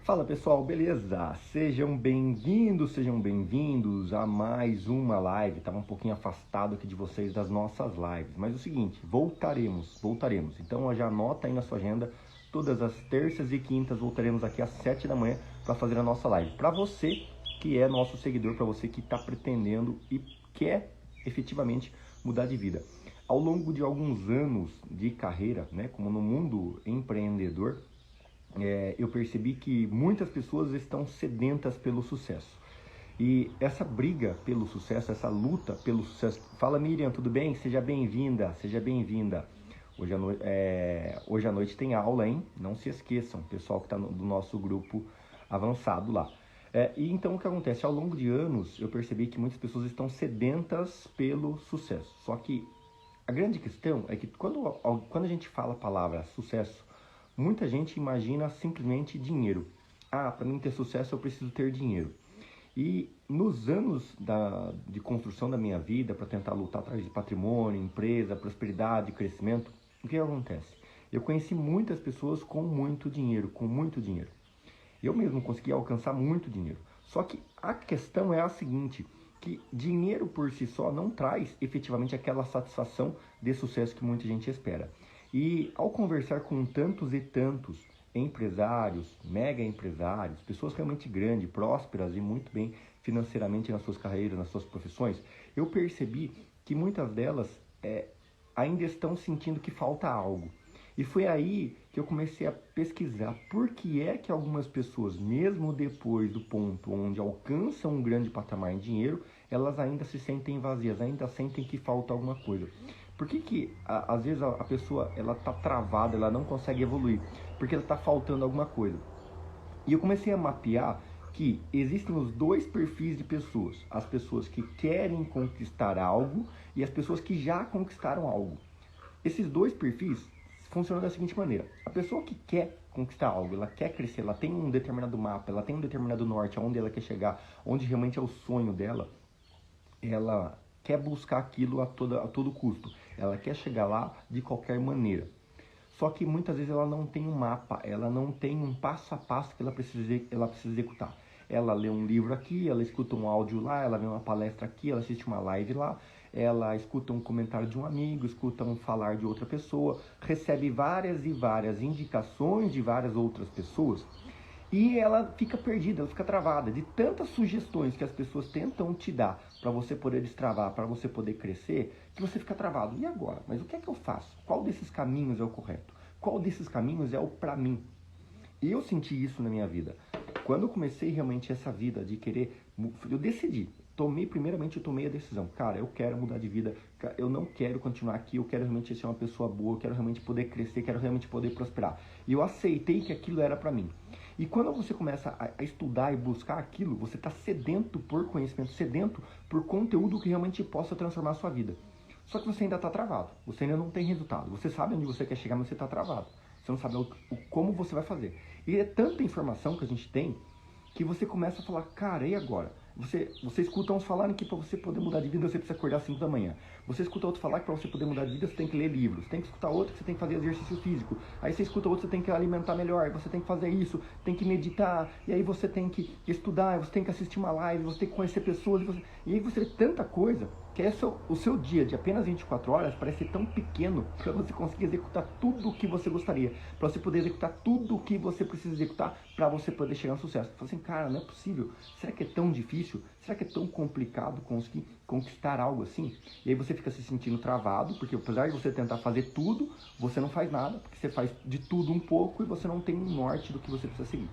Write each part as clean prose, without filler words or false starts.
Fala pessoal, beleza? Sejam bem-vindos a mais uma live. Estava um pouquinho afastado aqui de vocês das nossas lives, mas é o seguinte, voltaremos. Então já anota aí na sua agenda, todas as terças e quintas voltaremos aqui às 7 da manhã para fazer a nossa live. Para você que é nosso seguidor, para você que está pretendendo e quer efetivamente mudar de vida. Ao longo de alguns anos de carreira, né, como no mundo empreendedor, eu percebi que muitas pessoas estão sedentas pelo sucesso. E essa briga pelo sucesso, essa luta pelo sucesso... Fala Miriam, tudo bem? Seja bem-vinda, seja bem-vinda. Hoje à noite tem aula, hein? Não se esqueçam, pessoal que está do nosso grupo avançado lá. E então o que acontece? Ao longo de anos eu percebi que muitas pessoas estão sedentas pelo sucesso. Só que a grande questão é que quando a gente fala a palavra sucesso, muita gente imagina simplesmente dinheiro. Ah, para mim ter sucesso eu preciso ter dinheiro. E nos anos de construção da minha vida, para tentar lutar atrás de patrimônio, empresa, prosperidade, crescimento, o que acontece? Eu conheci muitas pessoas com muito dinheiro. Eu mesmo consegui alcançar muito dinheiro. Só que a questão é a seguinte, que dinheiro por si só não traz efetivamente aquela satisfação de sucesso que muita gente espera. E ao conversar com tantos e tantos empresários, mega empresários, pessoas realmente grandes, prósperas e muito bem financeiramente nas suas carreiras, nas suas profissões, eu percebi que muitas delas ainda estão sentindo que falta algo. E foi aí que eu comecei a pesquisar por que é que algumas pessoas, mesmo depois do ponto onde alcançam um grande patamar em dinheiro, elas ainda se sentem vazias, ainda sentem que falta alguma coisa. Por que às vezes a pessoa ela tá travada, ela não consegue evoluir? Porque ela está faltando alguma coisa. E eu comecei a mapear que existem os dois perfis de pessoas. As pessoas que querem conquistar algo e as pessoas que já conquistaram algo. Esses dois perfis funcionam da seguinte maneira. A pessoa que quer conquistar algo, ela quer crescer, ela tem um determinado mapa, ela tem um determinado norte, aonde ela quer chegar, onde realmente é o sonho dela, ela quer buscar aquilo a todo custo. Ela quer chegar lá de qualquer maneira. Só que muitas vezes ela não tem um mapa, ela não tem um passo a passo que ela precisa executar. Ela lê um livro aqui, ela escuta um áudio lá, ela vê uma palestra aqui, ela assiste uma live lá, ela escuta um comentário de um amigo, escuta um falar de outra pessoa, recebe várias e várias indicações de várias outras pessoas e ela fica perdida, ela fica travada de tantas sugestões que as pessoas tentam te dar para você poder destravar, para você poder crescer, que você fica travado. E agora? Mas o que é que eu faço? Qual desses caminhos é o correto? Qual desses caminhos é o para mim? E eu senti isso na minha vida. Quando eu comecei realmente essa vida de querer, eu decidi. Primeiramente eu tomei a decisão. Cara, eu quero mudar de vida. Eu não quero continuar aqui. Eu quero realmente ser uma pessoa boa. Eu quero realmente poder crescer. Quero realmente poder prosperar. E eu aceitei que aquilo era para mim. E quando você começa a estudar e buscar aquilo, você está sedento por conhecimento, sedento por conteúdo que realmente possa transformar a sua vida. Só que você ainda está travado. Você ainda não tem resultado. Você sabe onde você quer chegar, mas você está travado. Você não sabe como você vai fazer. E é tanta informação que a gente tem que você começa a falar, cara, e agora? Você escuta uns falarem que para você poder mudar de vida você precisa acordar às 5 da manhã. Você escuta outro falar que para você poder mudar de vida você tem que ler livros. Tem que escutar outro que você tem que fazer exercício físico. Aí você escuta outro que você tem que alimentar melhor. Você tem que fazer isso, tem que meditar. E aí você tem que estudar, você tem que assistir uma live, você tem que conhecer pessoas. E aí você vê tanta coisa que o seu dia de apenas 24 horas parece ser tão pequeno para você conseguir executar tudo o que você gostaria. Para você poder executar tudo o que você precisa executar para você poder chegar ao sucesso. Você fala assim, cara, não é possível. Será que é tão difícil? Será que é tão complicado conseguir conquistar algo assim? E aí você fica se sentindo travado, porque apesar de você tentar fazer tudo, você não faz nada, porque você faz de tudo um pouco e você não tem um norte do que você precisa seguir.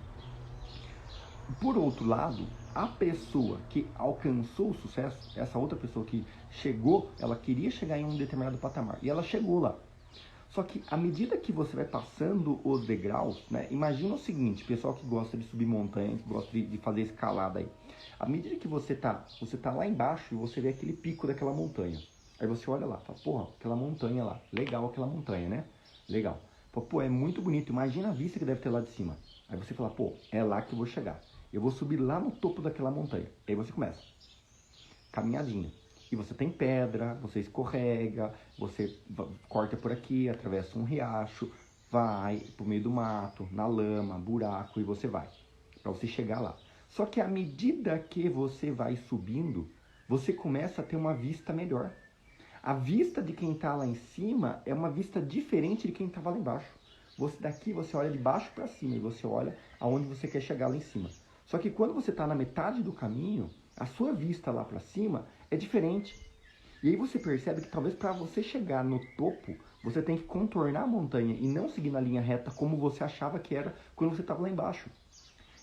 Por outro lado, a pessoa que alcançou o sucesso, essa outra pessoa que chegou, ela queria chegar em um determinado patamar e ela chegou lá. Só que à medida que você vai passando os degraus, né, imagina o seguinte, pessoal que gosta de subir montanha, que gosta de fazer escalada aí. À medida que você tá lá embaixo e você vê aquele pico daquela montanha. Aí você olha lá, fala, porra, aquela montanha lá, legal aquela montanha, né? Legal. Pô, é muito bonito, imagina a vista que deve ter lá de cima. Aí você fala, pô, é lá que eu vou chegar. Eu vou subir lá no topo daquela montanha. Aí você começa. Caminhadinha. E você tem pedra, você escorrega, você corta por aqui, atravessa um riacho, vai pro meio do mato, na lama, buraco e você vai. para você chegar lá. Só que à medida que você vai subindo, você começa a ter uma vista melhor. A vista de quem está lá em cima é uma vista diferente de quem estava lá embaixo. Daqui você olha de baixo para cima e você olha aonde você quer chegar lá em cima. Só que quando você está na metade do caminho, a sua vista lá para cima é diferente. E aí você percebe que talvez para você chegar no topo, você tem que contornar a montanha e não seguir na linha reta como você achava que era quando você estava lá embaixo.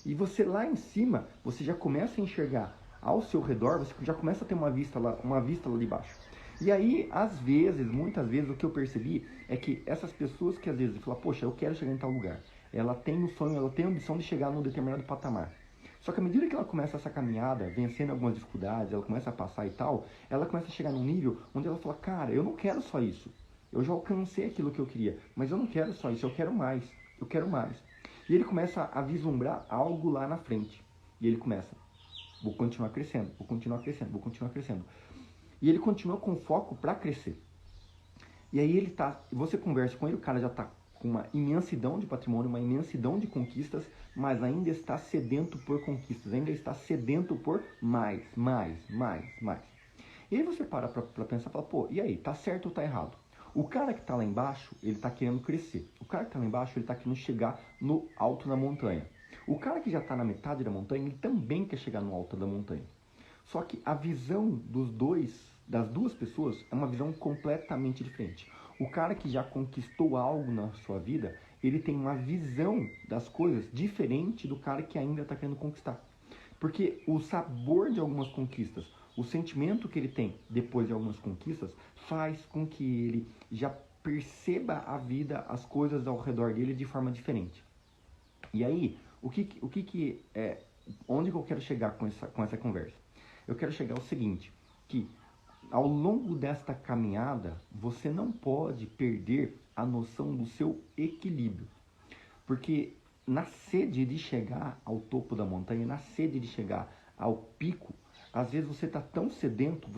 E você lá em cima, você já começa a enxergar ao seu redor, você já começa a ter uma vista lá de baixo. E aí, às vezes, muitas vezes, o que eu percebi é que essas pessoas que às vezes falam, poxa, eu quero chegar em tal lugar. Ela tem o sonho, ela tem a ambição de chegar num determinado patamar. Só que à medida que ela começa essa caminhada, vencendo algumas dificuldades, ela começa a passar e tal, ela começa a chegar num nível onde ela fala, cara, eu não quero só isso. Eu já alcancei aquilo que eu queria, mas eu não quero só isso, eu quero mais, eu quero mais. E ele começa a vislumbrar algo lá na frente. E ele começa, vou continuar crescendo, vou continuar crescendo, vou continuar crescendo. E ele continua com foco para crescer. E aí você conversa com ele, o cara já está com uma imensidão de patrimônio, uma imensidão de conquistas, mas ainda está sedento por conquistas, ainda está sedento por mais. E aí você para pensar e fala, pô, e aí, tá certo ou tá errado? O cara que está lá embaixo, ele está querendo crescer. O cara que está lá embaixo, ele está querendo chegar no alto da montanha. O cara que já está na metade da montanha, ele também quer chegar no alto da montanha. Só que a visão das duas pessoas é uma visão completamente diferente. O cara que já conquistou algo na sua vida, ele tem uma visão das coisas diferente do cara que ainda está querendo conquistar. Porque o sabor de algumas conquistas, o sentimento que ele tem depois de algumas conquistas, faz com que ele já perceba a vida, as coisas ao redor dele de forma diferente. E aí, onde que eu quero chegar com essa conversa? Eu quero chegar ao seguinte, que ao longo desta caminhada, você não pode perder a noção do seu equilíbrio. Porque na sede de chegar ao topo da montanha, na sede de chegar ao pico, às vezes você está tão sedento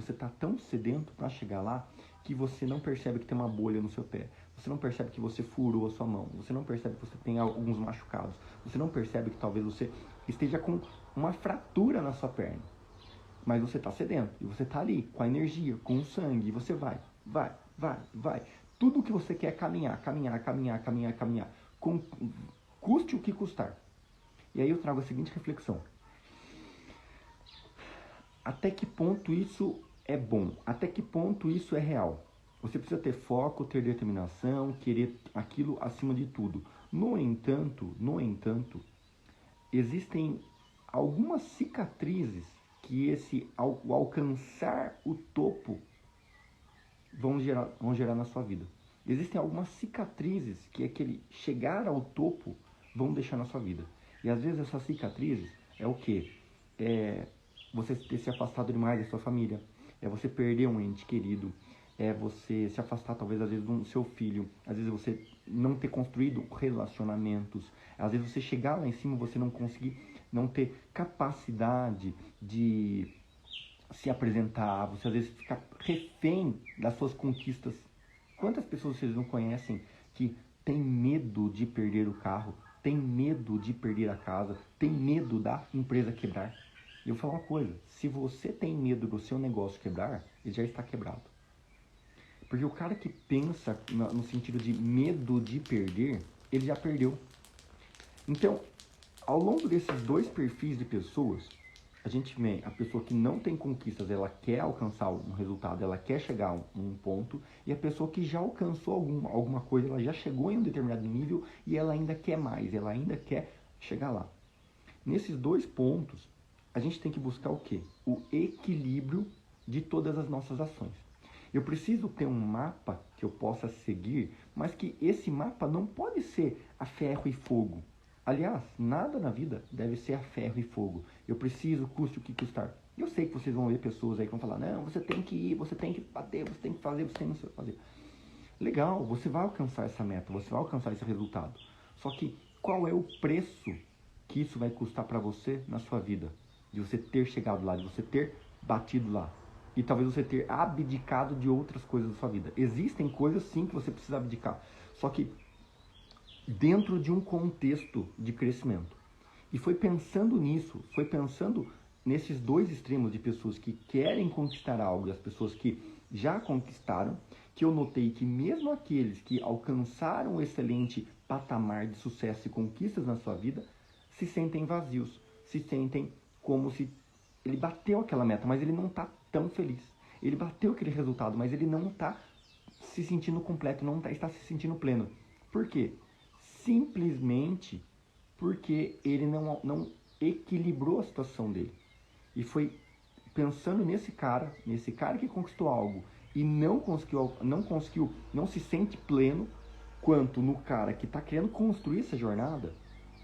para chegar lá, que você não percebe que tem uma bolha no seu pé. Você não percebe que você furou a sua mão. Você não percebe que você tem alguns machucados. Você não percebe que talvez você esteja com uma fratura na sua perna. Mas você está sedento. E você está ali, com a energia, com o sangue. E você vai. Tudo o que você quer é caminhar. Custe o que custar. E aí eu trago a seguinte reflexão. Até que ponto isso é bom? Até que ponto isso é real? Você precisa ter foco, ter determinação, querer aquilo acima de tudo. No entanto, existem algumas cicatrizes que ao alcançar o topo vão gerar na sua vida. Existem algumas cicatrizes que aquele chegar ao topo vão deixar na sua vida. E às vezes essas cicatrizes é o quê? É você ter se afastado demais da sua família, é você perder um ente querido, é você se afastar talvez às vezes do seu filho, às vezes você não ter construído relacionamentos, às vezes você chegar lá em cima e você não conseguir, não ter capacidade de se apresentar, você às vezes fica refém das suas conquistas. Quantas pessoas vocês não conhecem que tem medo de perder o carro, tem medo de perder a casa, tem medo da empresa quebrar? E eu vou falar uma coisa, se você tem medo do seu negócio quebrar, ele já está quebrado. Porque o cara que pensa no sentido de medo de perder, ele já perdeu. Então, ao longo desses dois perfis de pessoas, a gente vê a pessoa que não tem conquistas, ela quer alcançar um resultado, ela quer chegar a um ponto, e a pessoa que já alcançou alguma coisa, ela já chegou em um determinado nível e ela ainda quer mais, ela ainda quer chegar lá. Nesses dois pontos, a gente tem que buscar o quê? O equilíbrio de todas as nossas ações. Eu preciso ter um mapa que eu possa seguir, mas que esse mapa não pode ser a ferro e fogo. Aliás, nada na vida deve ser a ferro e fogo. Eu preciso, custe o que custar. Eu sei que vocês vão ver pessoas aí que vão falar, não, você tem que ir, você tem que bater, você tem que fazer, você tem que fazer. Legal, você vai alcançar essa meta, você vai alcançar esse resultado. Só que qual é o preço que isso vai custar para você na sua vida? De você ter chegado lá, de você ter batido lá. E talvez você ter abdicado de outras coisas da sua vida. Existem coisas sim que você precisa abdicar. Só que dentro de um contexto de crescimento. E foi pensando nisso, foi pensando nesses dois extremos de pessoas que querem conquistar algo e as pessoas que já conquistaram, que eu notei que mesmo aqueles que alcançaram um excelente patamar de sucesso e conquistas na sua vida, se sentem vazios, se sentem como se ele bateu aquela meta, mas ele não está tão feliz. Ele bateu aquele resultado, mas ele não está se sentindo completo, não está se sentindo pleno. Por quê? Simplesmente porque ele não equilibrou a situação dele. E foi pensando nesse cara que conquistou algo e não se sente pleno, quanto no cara que está querendo construir essa jornada,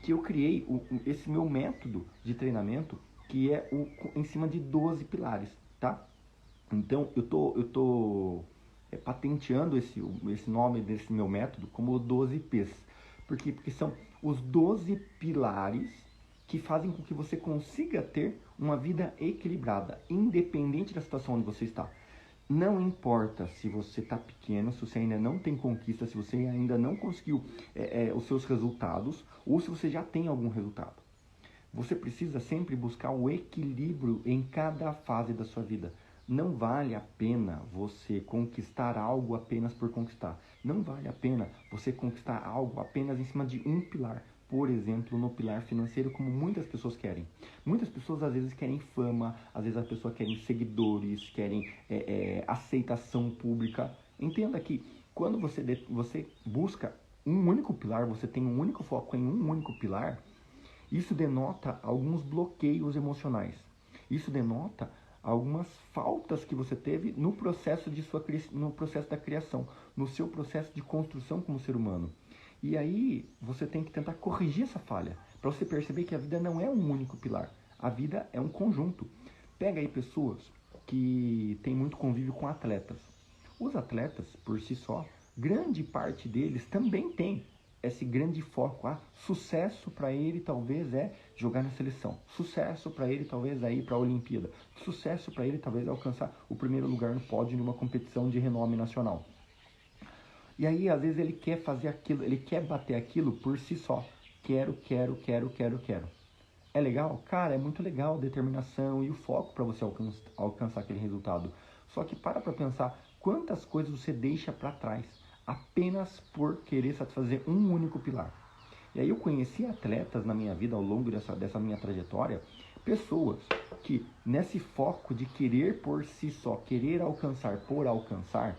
que eu criei esse meu método de treinamento, que é em cima de 12 pilares, tá? Então, eu tô patenteando esse nome desse meu método como 12 P's. Por quê? Porque são os 12 pilares que fazem com que você consiga ter uma vida equilibrada, independente da situação onde você está. Não importa se você está pequeno, se você ainda não tem conquista, se você ainda não conseguiu os seus resultados, ou se você já tem algum resultado. Você precisa sempre buscar o equilíbrio em cada fase da sua vida. Não vale a pena você conquistar algo apenas por conquistar. Não vale a pena você conquistar algo apenas em cima de um pilar. Por exemplo, no pilar financeiro, como muitas pessoas querem. Muitas pessoas às vezes querem fama, às vezes as pessoas querem seguidores, querem aceitação pública. Entenda que quando você busca um único pilar, você tem um único foco em um único pilar, isso denota alguns bloqueios emocionais. Isso denota algumas faltas que você teve no processo da criação, no seu processo de construção como ser humano. E aí você tem que tentar corrigir essa falha, para você perceber que a vida não é um único pilar. A vida é um conjunto. Pega aí pessoas que têm muito convívio com atletas. Os atletas, por si só, grande parte deles também tem esse grande foco. Sucesso para ele talvez é jogar na seleção. Sucesso para ele talvez é ir para a Olimpíada. Sucesso para ele talvez é alcançar o primeiro lugar no pódio de uma competição de renome nacional. E aí, às vezes, ele quer fazer aquilo, ele quer bater aquilo por si só. Quero. É legal? Cara, é muito legal a determinação e o foco para você alcançar aquele resultado. Só que para pensar quantas coisas você deixa para trás apenas por querer satisfazer um único pilar. E aí eu conheci atletas na minha vida ao longo dessa minha trajetória, pessoas que nesse foco de querer por si só, querer alcançar por alcançar,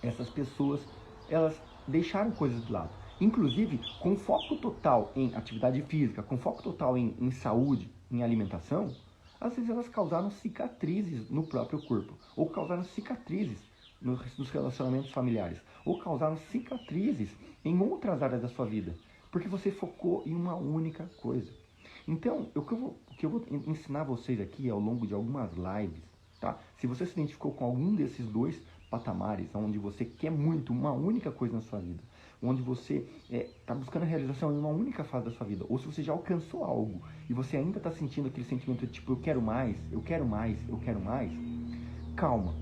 essas pessoas, elas deixaram coisas de lado. Inclusive, com foco total em atividade física, com foco total em saúde, em alimentação, às vezes elas causaram cicatrizes no próprio corpo, ou causaram cicatrizes nos relacionamentos familiares, ou causaram cicatrizes em outras áreas da sua vida, porque você focou em uma única coisa. Então, o que eu vou ensinar vocês aqui ao longo de algumas lives, tá? Se você se identificou com algum desses dois patamares, onde você quer muito uma única coisa na sua vida, onde você está buscando a realização em uma única fase da sua vida, ou se você já alcançou algo e você ainda está sentindo aquele sentimento de tipo, eu quero mais, calma.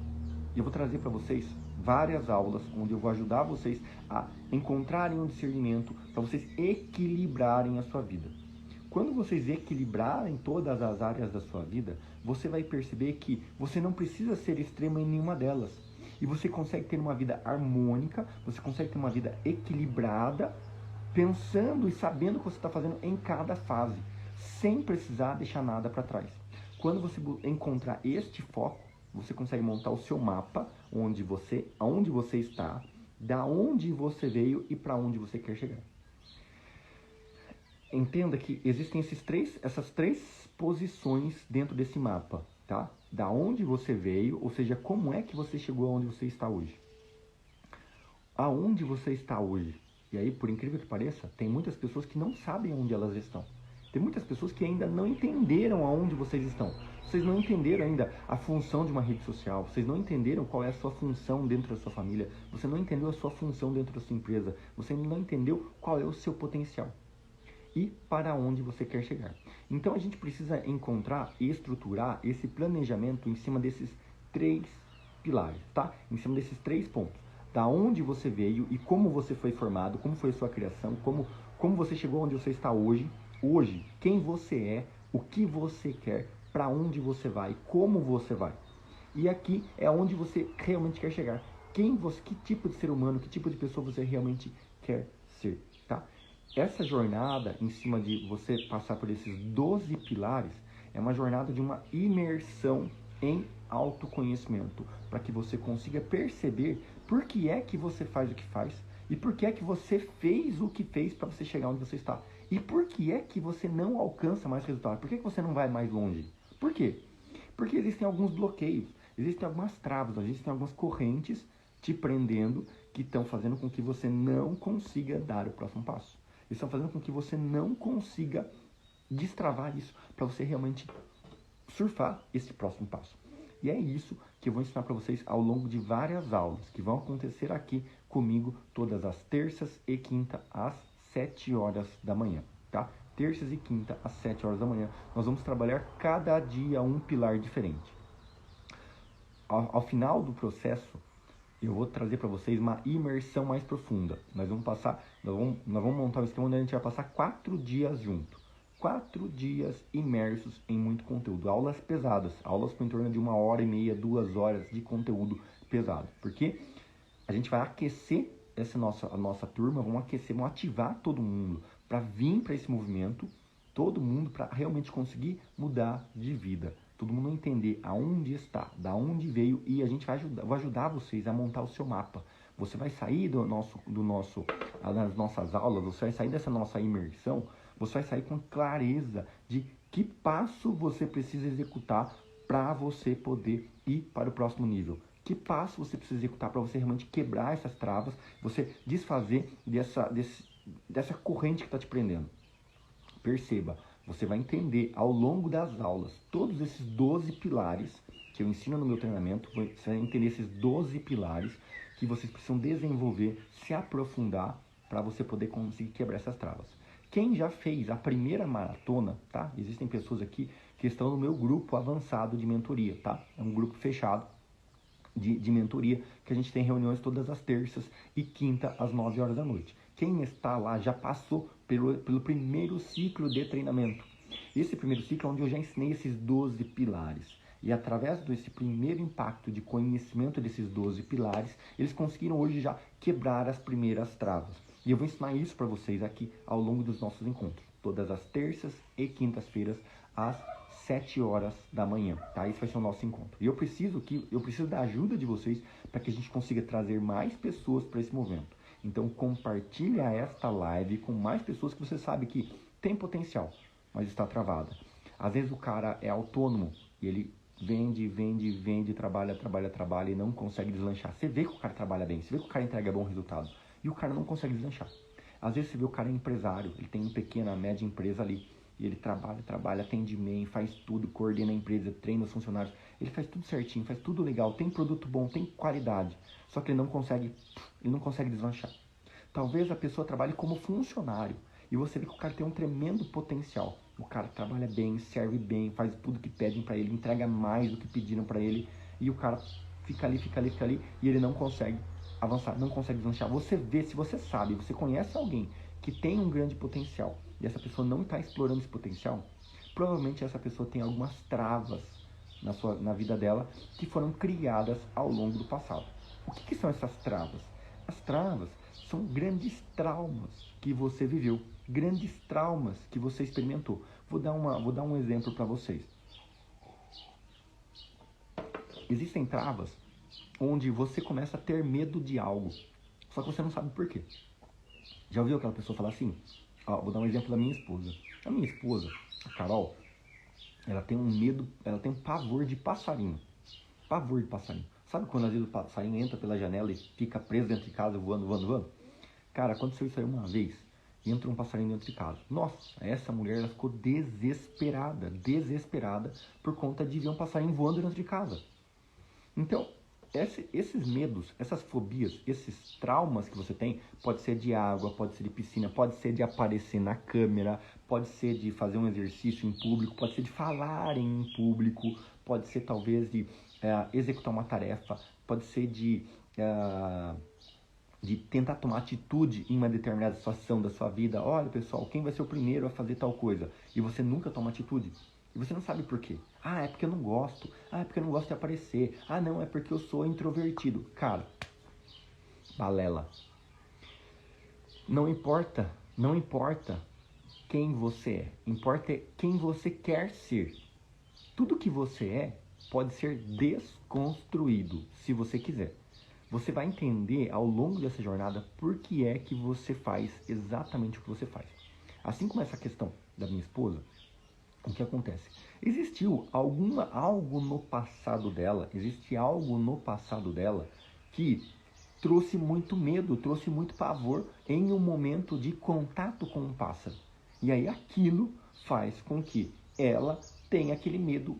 Eu vou trazer para vocês várias aulas onde eu vou ajudar vocês a encontrarem um discernimento para vocês equilibrarem a sua vida. Quando vocês equilibrarem todas as áreas da sua vida, você vai perceber que você não precisa ser extremo em nenhuma delas. E você consegue ter uma vida harmônica, você consegue ter uma vida equilibrada, pensando e sabendo o que você está fazendo em cada fase, sem precisar deixar nada para trás. Quando você encontrar este foco, você consegue montar o seu mapa, aonde você está, da onde você veio e para onde você quer chegar. Entenda que existem essas três posições dentro desse mapa, tá? Da onde você veio, ou seja, como é que você chegou aonde você está hoje. Aonde você está hoje. E aí, por incrível que pareça, tem muitas pessoas que não sabem onde elas estão. Tem muitas pessoas que ainda não entenderam aonde vocês estão. Vocês não entenderam ainda a função de uma rede social. Vocês não entenderam qual é a sua função dentro da sua família. Você não entendeu a sua função dentro da sua empresa. Você não entendeu qual é o seu potencial e para onde você quer chegar. Então a gente precisa encontrar e estruturar esse planejamento em cima desses três pilares, tá? Em cima desses três pontos. Da onde você veio e como você foi formado, como foi a sua criação, como você chegou onde você está hoje, hoje quem você é, o que você quer, para onde você vai, como você vai. E aqui é onde você realmente quer chegar. Que tipo de ser humano, que tipo de pessoa você realmente quer ser, tá? Essa jornada, em cima de você passar por esses 12 pilares, é uma jornada de uma imersão em autoconhecimento, para que você consiga perceber por que é que você faz o que faz e por que é que você fez o que fez para você chegar onde você está. E por que é que você não alcança mais resultado? Por que é que você não vai mais longe? Por quê? Porque existem alguns bloqueios, existem algumas travas, existem algumas correntes te prendendo que estão fazendo com que você não consiga dar o próximo passo. Estão fazendo com que você não consiga destravar isso para você realmente surfar esse próximo passo. E é isso que eu vou ensinar para vocês ao longo de várias aulas que vão acontecer aqui comigo todas as terças e quinta às 7 horas da manhã, tá? Terças e quinta às 7 horas da manhã, nós vamos trabalhar cada dia um pilar diferente. Ao final do processo, eu vou trazer para vocês uma imersão mais profunda. Nós vamos montar um esquema onde a gente vai passar 4 dias junto. 4 dias imersos em muito conteúdo. Aulas pesadas, aulas com em torno de 1h30, 2 horas de conteúdo pesado. Porque a gente vai aquecer a nossa turma, vamos aquecer, vamos ativar todo mundo para vir para esse movimento, todo mundo para realmente conseguir mudar de vida. Todo mundo entender aonde está, da onde veio, e a gente vai ajudar vocês a montar o seu mapa. Você vai sair das nossas aulas, você vai sair dessa nossa imersão, você vai sair com clareza de que passo você precisa executar para você poder ir para o próximo nível. Que passo você precisa executar para você realmente quebrar essas travas, você desfazer dessa corrente que está te prendendo. Perceba, você vai entender ao longo das aulas todos esses 12 pilares que eu ensino no meu treinamento. Você vai entender esses 12 pilares que vocês precisam desenvolver, se aprofundar para você poder conseguir quebrar essas travas. Quem já fez a primeira maratona, tá? Existem pessoas aqui que estão no meu grupo avançado de mentoria, tá? É um grupo fechado de mentoria, que a gente tem reuniões todas as terças e quinta às 9 horas da noite. Quem está lá já passou pelo primeiro ciclo de treinamento. Esse primeiro ciclo é onde eu já ensinei esses 12 pilares. E através desse primeiro impacto de conhecimento desses 12 pilares, eles conseguiram hoje já quebrar as primeiras travas. E eu vou ensinar isso para vocês aqui ao longo dos nossos encontros. Todas as terças e quintas-feiras, às 7 horas da manhã, tá? Esse vai ser o nosso encontro. E eu preciso da ajuda de vocês para que a gente consiga trazer mais pessoas para esse movimento. Então compartilha esta live com mais pessoas que você sabe que tem potencial, mas está travada. Às vezes o cara é autônomo e ele vende, trabalha e não consegue deslanchar. Você vê que o cara trabalha bem, você vê que o cara entrega bom resultado e o cara não consegue deslanchar. Às vezes você vê o cara é empresário, ele tem uma pequena, média empresa ali, e ele trabalha, atende bem, faz tudo, coordena a empresa, treina os funcionários, ele faz tudo certinho, faz tudo legal, tem produto bom, tem qualidade, só que ele não consegue deslanchar. Talvez a pessoa trabalhe como funcionário e você vê que o cara tem um tremendo potencial. O cara trabalha bem, serve bem, faz tudo que pedem para ele, entrega mais do que pediram para ele e o cara fica ali e ele não consegue avançar, não consegue deslanchar. Você vê, se você sabe, você conhece alguém que tem um grande potencial e essa pessoa não está explorando esse potencial, provavelmente essa pessoa tem algumas travas na vida dela que foram criadas ao longo do passado. O que são essas travas? As travas são grandes traumas que você viveu, grandes traumas que você experimentou. Vou dar um exemplo para vocês. Existem travas onde você começa a ter medo de algo, só que você não sabe por quê. Já ouviu aquela pessoa falar assim? Vou dar um exemplo da minha esposa. A minha esposa, a Carol, ela tem um medo, ela tem um pavor de passarinho. Pavor de passarinho. Sabe quando às vezes o passarinho entra pela janela e fica preso dentro de casa voando? Cara, aconteceu isso aí uma vez. Entra um passarinho dentro de casa. Nossa, essa mulher ela ficou desesperada por conta de ver um passarinho voando dentro de casa. Então, esses medos, essas fobias, esses traumas que você tem, pode ser de água, pode ser de piscina, pode ser de aparecer na câmera, pode ser de fazer um exercício em público, pode ser de falar em público, pode ser talvez de executar uma tarefa, pode ser de de tentar tomar atitude em uma determinada situação da sua vida. Olha, pessoal, quem vai ser o primeiro a fazer tal coisa? E você nunca toma atitude. E você não sabe por quê. Ah, é porque eu não gosto. Ah, é porque eu não gosto de aparecer. Ah, não, é porque eu sou introvertido. Cara, balela. Não importa, não importa quem você é. Importa é quem você quer ser. Tudo que você é pode ser desconstruído, se você quiser. Você vai entender ao longo dessa jornada por que é que você faz exatamente o que você faz. Assim como essa questão da minha esposa, o que acontece? Existiu algo no passado dela, existe algo no passado dela que trouxe muito medo, trouxe muito pavor em um momento de contato com um pássaro. E aí aquilo faz com que ela tenha aquele medo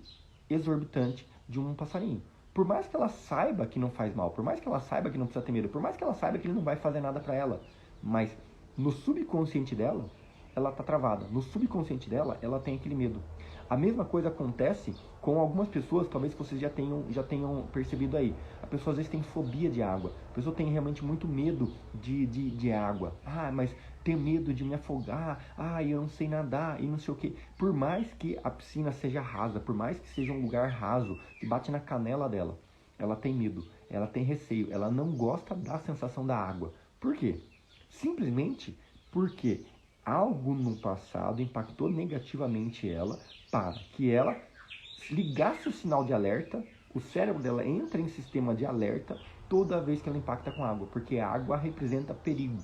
exorbitante de um passarinho. Por mais que ela saiba que não faz mal, por mais que ela saiba que não precisa ter medo, por mais que ela saiba que ele não vai fazer nada para ela, mas no subconsciente dela, ela tá travada. No subconsciente dela, ela tem aquele medo. A mesma coisa acontece com algumas pessoas, talvez vocês já tenham percebido aí. A pessoa às vezes tem fobia de água. A pessoa tem realmente muito medo de água. Ah, mas tenho medo de me afogar. Ah, eu não sei nadar e não sei o quê. Por mais que a piscina seja rasa, por mais que seja um lugar raso, que bate na canela dela, ela tem medo, ela tem receio, ela não gosta da sensação da água. Por quê? Simplesmente porque algo no passado impactou negativamente ela para que ela ligasse o sinal de alerta, o cérebro dela entra em sistema de alerta toda vez que ela impacta com água, porque a água representa perigo.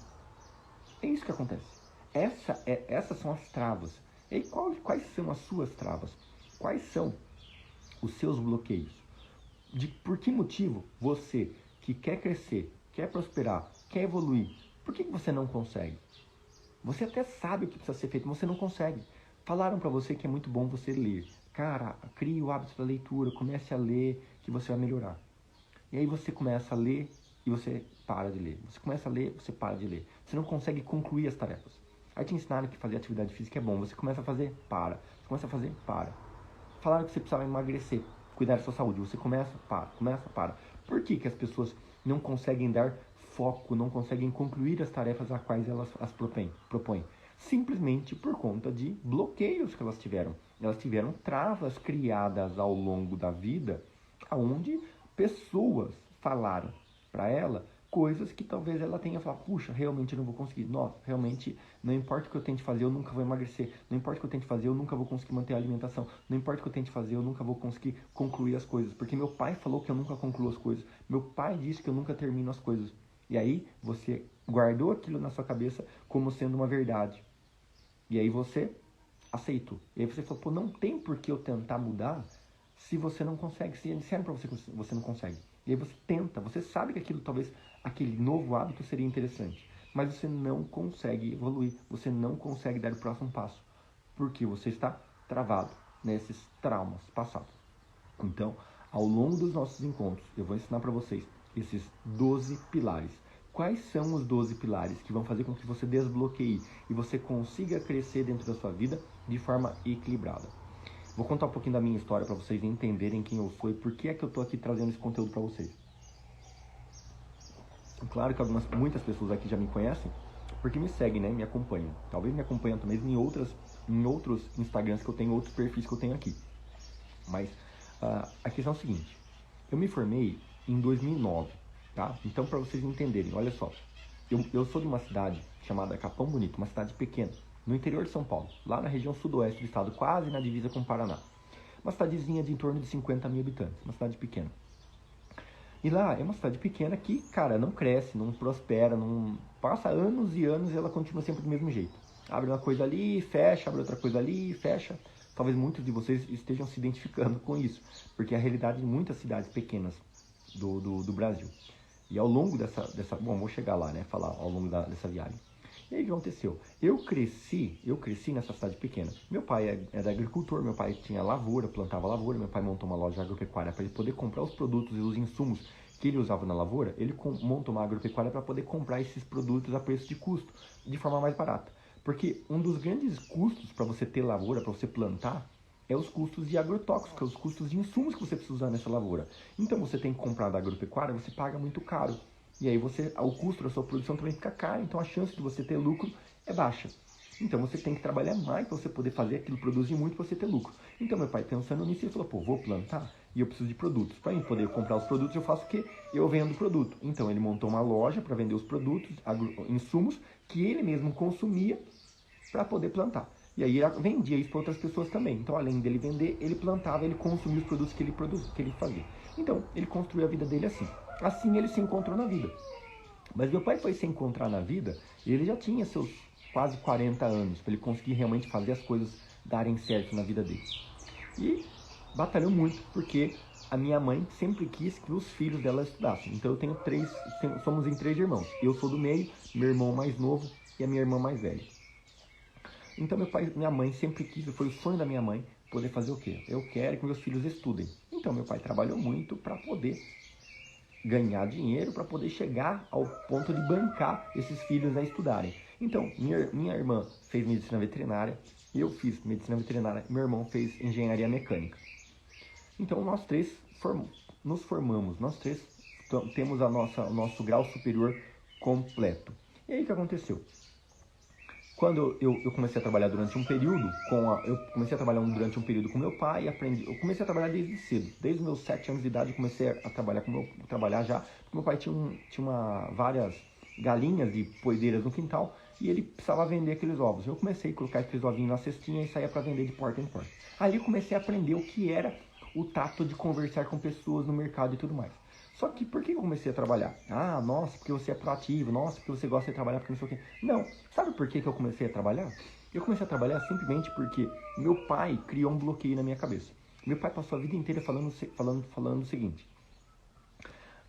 É isso que acontece. Essas são as travas. E aí, quais são as suas travas? Quais são os seus bloqueios? Por que motivo você que quer crescer, quer prosperar, quer evoluir, por que você não consegue? Você até sabe o que precisa ser feito, mas você não consegue. Falaram para você que é muito bom você ler. Cara, crie o hábito da leitura, comece a ler que você vai melhorar. E aí você começa a ler e você para de ler. Você começa a ler, você para de ler. Você não consegue concluir as tarefas. Aí te ensinaram que fazer atividade física é bom. Você começa a fazer, para. Você começa a fazer, para. Falaram que você precisava emagrecer, cuidar da sua saúde. Você começa, para. Começa, para. Por que que as pessoas não conseguem dar foco, não conseguem concluir as tarefas a quais elas as propõem? Simplesmente por conta de bloqueios que elas tiveram. Elas tiveram travas criadas ao longo da vida, onde pessoas falaram para ela coisas que talvez ela tenha falado, puxa, realmente eu não vou conseguir. Nossa, realmente, não importa o que eu tente fazer, eu nunca vou emagrecer. Não importa o que eu tente fazer, eu nunca vou conseguir manter a alimentação. Não importa o que eu tente fazer, eu nunca vou conseguir concluir as coisas. Porque meu pai falou que eu nunca concluo as coisas. Meu pai disse que eu nunca termino as coisas. E aí, você guardou aquilo na sua cabeça como sendo uma verdade. E aí você aceitou. E aí você falou, pô, não tem por que eu tentar mudar se você não consegue. Se disseram para você que você não consegue. E aí você tenta, você sabe que aquilo, talvez, aquele novo hábito seria interessante. Mas você não consegue evoluir, você não consegue dar o próximo passo. Porque você está travado nesses traumas passados. Então, ao longo dos nossos encontros, eu vou ensinar para vocês esses 12 pilares. Quais são os 12 pilares que vão fazer com que você desbloqueie e você consiga crescer dentro da sua vida de forma equilibrada? Vou contar um pouquinho da minha história para vocês entenderem quem eu sou e por que é que eu estou aqui trazendo esse conteúdo para vocês. Claro que muitas pessoas aqui já me conhecem, porque me seguem, né? Me acompanham. Talvez me acompanham também em outros Instagrams que eu tenho, outros perfis que eu tenho aqui. Mas a questão é a seguinte, eu me formei em 2009, tá? Então, para vocês entenderem, olha só, eu sou de uma cidade chamada Capão Bonito, uma cidade pequena, no interior de São Paulo, lá na região sudoeste do estado, quase na divisa com o Paraná. Uma cidadezinha de em torno de 50 mil habitantes, uma cidade pequena. E lá é uma cidade pequena que, cara, não cresce, não prospera, não passa anos e anos e ela continua sempre do mesmo jeito. Abre uma coisa ali, fecha, abre outra coisa ali, fecha. Talvez muitos de vocês estejam se identificando com isso, porque é a realidade de muitas cidades pequenas do Brasil. E ao longo dessa... Bom, vou chegar lá, né, falar ao longo dessa viagem. E aí o que aconteceu? Eu cresci nessa cidade pequena. Meu pai era agricultor, meu pai tinha lavoura, plantava lavoura, meu pai montou uma loja agropecuária para ele poder comprar os produtos e os insumos que ele usava na lavoura, ele montou uma agropecuária para poder comprar esses produtos a preço de custo, de forma mais barata. Porque um dos grandes custos para você ter lavoura, para você plantar, é os custos de agrotóxicos, é os custos de insumos que você precisa usar nessa lavoura. Então você tem que comprar da agropecuária, você paga muito caro. E aí o custo da sua produção também fica caro, então a chance de você ter lucro é baixa. Então você tem que trabalhar mais para você poder fazer aquilo, produzir muito para você ter lucro. Então meu pai pensando nisso, ele falou, pô, vou plantar e eu preciso de produtos. Para mim poder comprar os produtos, eu faço o quê? Eu vendo produto. Então ele montou uma loja para vender os produtos, insumos, que ele mesmo consumia para poder plantar. E aí ele vendia isso para outras pessoas também. Então além dele vender, ele plantava, ele consumia os produtos que ele produzia, que ele fazia. Então ele construiu a vida dele assim. Assim ele se encontrou na vida. Mas meu pai foi se encontrar na vida e ele já tinha seus quase 40 anos para ele conseguir realmente fazer as coisas darem certo na vida dele. E batalhou muito porque a minha mãe sempre quis que os filhos dela estudassem. Então eu tenho somos em 3 irmãos. Eu sou do meio, meu irmão mais novo e a minha irmã mais velha. Então minha mãe sempre quis, foi o sonho da minha mãe, poder fazer o quê? Eu quero que meus filhos estudem. Então meu pai trabalhou muito para poder ganhar dinheiro, para poder chegar ao ponto de bancar esses filhos a estudarem. Então minha irmã fez medicina veterinária, eu fiz medicina veterinária, meu irmão fez engenharia mecânica. Então nós três nos formamos, nós três temos o nosso grau superior completo. E aí o que aconteceu? Quando eu comecei a trabalhar durante um período com meu pai, eu comecei a trabalhar desde cedo. Desde os meus 7 anos de idade eu comecei a trabalhar já, porque meu pai tinha várias galinhas de poedeiras no quintal e ele precisava vender aqueles ovos. Eu comecei a colocar aqueles ovinhos na cestinha e saía para vender de porta em porta. Ali eu comecei a aprender o que era o tato de conversar com pessoas no mercado e tudo mais. Só que por que eu comecei a trabalhar? Ah, nossa, porque você é proativo, nossa, porque você gosta de trabalhar, porque não sei o quê. Não, sabe por que eu comecei a trabalhar? Eu comecei a trabalhar simplesmente porque meu pai criou um bloqueio na minha cabeça. Meu pai passou a vida inteira falando o seguinte: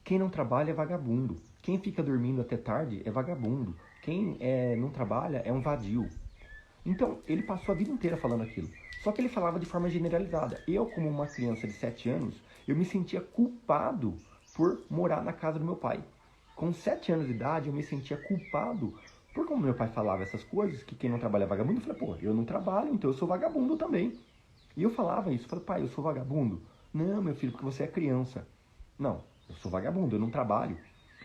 quem não trabalha é vagabundo, quem fica dormindo até tarde é vagabundo, quem não trabalha é um vadio. Então, ele passou a vida inteira falando aquilo. Só que ele falava de forma generalizada. Eu, como uma criança de 7 anos, eu me sentia culpado por morar na casa do meu pai. Com 7 anos de idade, eu me sentia culpado por como meu pai falava essas coisas, que quem não trabalha é vagabundo. Eu falei, pô, eu não trabalho, então eu sou vagabundo também. E eu falava isso, eu falei, pai, eu sou vagabundo? Não, meu filho, porque você é criança. Não, eu sou vagabundo, eu não trabalho.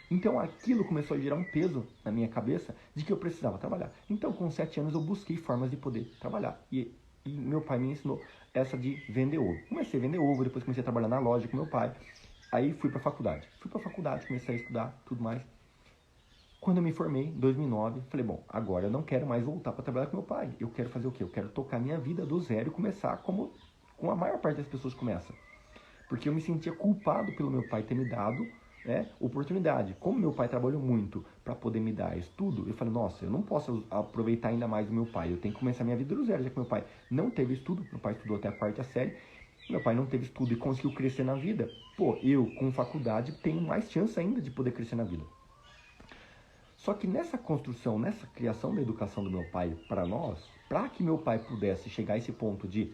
Então aquilo começou a gerar um peso na minha cabeça de que eu precisava trabalhar. Então com 7 anos eu busquei formas de poder trabalhar. E meu pai me ensinou essa de vender ovo. Comecei a vender ovo, depois comecei a trabalhar na loja com meu pai. Aí fui pra faculdade. Comecei a estudar, tudo mais. Quando eu me formei, em 2009, falei, bom, agora eu não quero mais voltar para trabalhar com meu pai. Eu quero fazer o quê? Eu quero tocar minha vida do zero e começar como a maior parte das pessoas começa. Porque eu me sentia culpado pelo meu pai ter me dado oportunidade. Como meu pai trabalhou muito para poder me dar estudo, eu falei, nossa, eu não posso aproveitar ainda mais o meu pai. Eu tenho que começar minha vida do zero, já que meu pai não teve estudo. Meu pai estudou até a 4ª série. Meu pai não teve estudo e conseguiu crescer na vida. Pô, eu com faculdade tenho mais chance ainda de poder crescer na vida. Só que nessa construção, nessa criação da educação do meu pai para nós, para que meu pai pudesse chegar a esse ponto de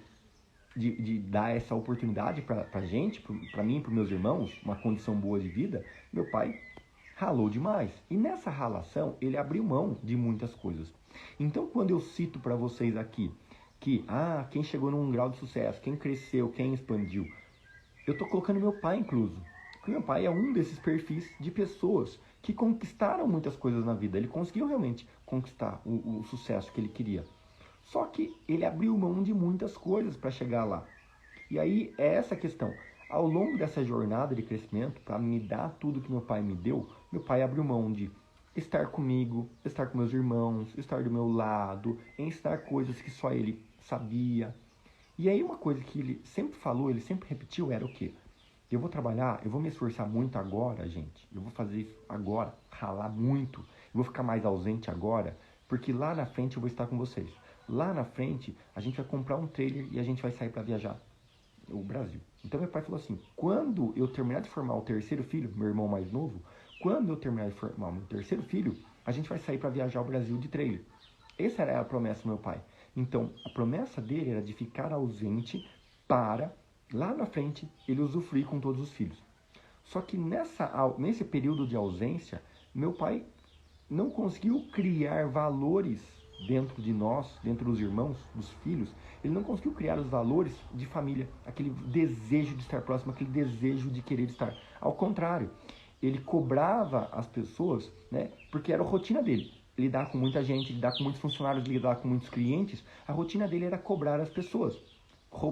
dar essa oportunidade pra gente, pra mim e pros meus irmãos, uma condição boa de vida, meu pai ralou demais. E nessa ralação, ele abriu mão de muitas coisas. Então, quando eu cito para vocês aqui que, quem chegou num grau de sucesso, quem cresceu, quem expandiu, eu tô colocando meu pai incluso. Porque meu pai é um desses perfis de pessoas que conquistaram muitas coisas na vida. Ele conseguiu realmente conquistar o sucesso que ele queria. Só que ele abriu mão de muitas coisas para chegar lá. E aí é essa questão. Ao longo dessa jornada de crescimento, para me dar tudo que meu pai me deu, meu pai abriu mão de estar comigo, estar com meus irmãos, estar do meu lado, ensinar coisas que só ele sabia. E aí uma coisa que ele sempre falou, ele sempre repetiu, era o quê? Eu vou trabalhar, eu vou me esforçar muito agora, gente. Eu vou fazer isso agora, ralar muito. Eu vou ficar mais ausente agora, porque lá na frente eu vou estar com vocês. Lá na frente, a gente vai comprar um trailer e a gente vai sair para viajar o Brasil. Então meu pai falou assim, quando eu terminar de formar o 3º filho, meu irmão mais novo, quando eu terminar de formar o meu 3º filho, a gente vai sair para viajar o Brasil de trailer. Essa era a promessa do meu pai. Então, a promessa dele era de ficar ausente para, lá na frente, ele usufruir com todos os filhos. Só que nesse período de ausência, meu pai não conseguiu criar valores dentro de nós, dentro dos irmãos, dos filhos. Ele não conseguiu criar os valores de família, aquele desejo de estar próximo, aquele desejo de querer estar. Ao contrário, ele cobrava as pessoas, né? Porque era a rotina dele. Lidar com muita gente, lidar com muitos funcionários, lidar com muitos clientes. A rotina dele era cobrar as pessoas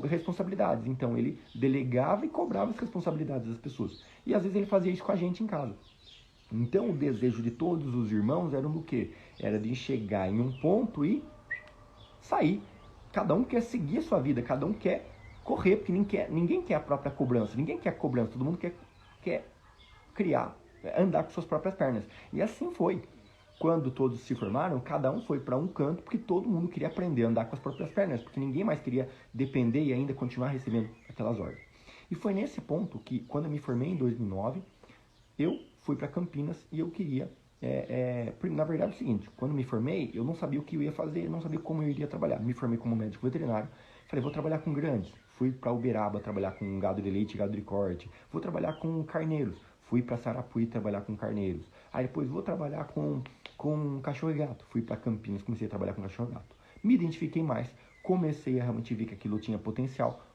responsabilidades. Então ele delegava e cobrava as responsabilidades das pessoas. E às vezes ele fazia isso com a gente em casa. Então o desejo de todos os irmãos era do quê? Era de chegar em um ponto e sair. Cada um quer seguir a sua vida, cada um quer correr, porque ninguém quer a própria cobrança, ninguém quer cobrança, todo mundo quer criar, andar com suas próprias pernas. E assim foi. Quando todos se formaram, cada um foi para um canto, porque todo mundo queria aprender a andar com as próprias pernas, porque ninguém mais queria depender e ainda continuar recebendo aquelas ordens. E foi nesse ponto que, quando eu me formei em 2009, eu fui para Campinas e eu queria... na verdade é o seguinte, quando me formei, eu não sabia o que eu ia fazer, não sabia como eu iria trabalhar. Me formei como médico veterinário, falei, vou trabalhar com grandes. Fui para Uberaba trabalhar com gado de leite e gado de corte. Vou trabalhar com carneiros. Fui para Sarapuí trabalhar com carneiros. Aí depois vou trabalhar com cachorro e gato. Fui para Campinas, comecei a trabalhar com cachorro e gato. Me identifiquei mais, comecei a realmente ver que aquilo tinha potencial.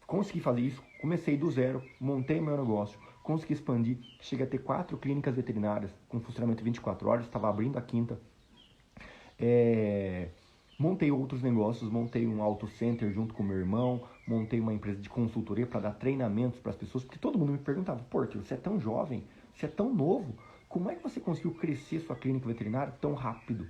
Consegui fazer isso, comecei do zero, montei meu negócio, consegui expandir, cheguei a ter 4 clínicas veterinárias com funcionamento 24 horas, estava abrindo a 5ª. Montei outros negócios, montei um auto center junto com meu irmão, montei uma empresa de consultoria para dar treinamentos para as pessoas, porque todo mundo me perguntava, pô, você é tão jovem, você é tão novo, como é que você conseguiu crescer sua clínica veterinária tão rápido,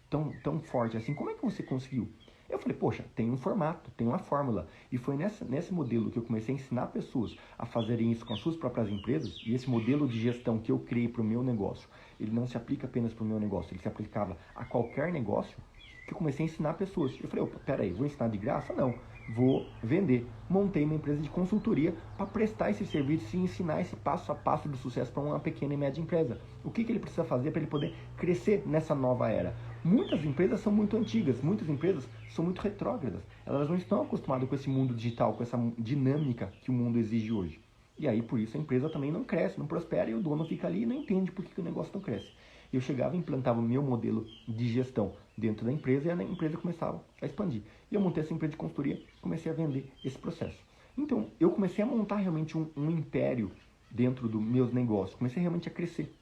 tão forte assim? Como é que você conseguiu? Eu falei, poxa, tem um formato, tem uma fórmula. E foi nesse modelo que eu comecei a ensinar pessoas a fazerem isso com as suas próprias empresas. E esse modelo de gestão que eu criei para o meu negócio, ele não se aplica apenas para o meu negócio, ele se aplicava a qualquer negócio, que eu comecei a ensinar pessoas. Eu falei, opa, peraí, vou ensinar de graça? Não, vou vender. Montei uma empresa de consultoria para prestar esse serviço e ensinar esse passo a passo do sucesso para uma pequena e média empresa. O que ele precisa fazer para ele poder crescer nessa nova era? Muitas empresas são muito antigas, muitas empresas são muito retrógradas. Elas não estão acostumadas com esse mundo digital, com essa dinâmica que o mundo exige hoje. E aí, por isso, a empresa também não cresce, não prospera, e o dono fica ali e não entende por que o negócio não cresce. Eu chegava e implantava o meu modelo de gestão dentro da empresa e a empresa começava a expandir. E eu montei essa empresa de consultoria, comecei a vender esse processo. Então, eu comecei a montar realmente um império dentro dos meus negócios. Comecei realmente a crescer,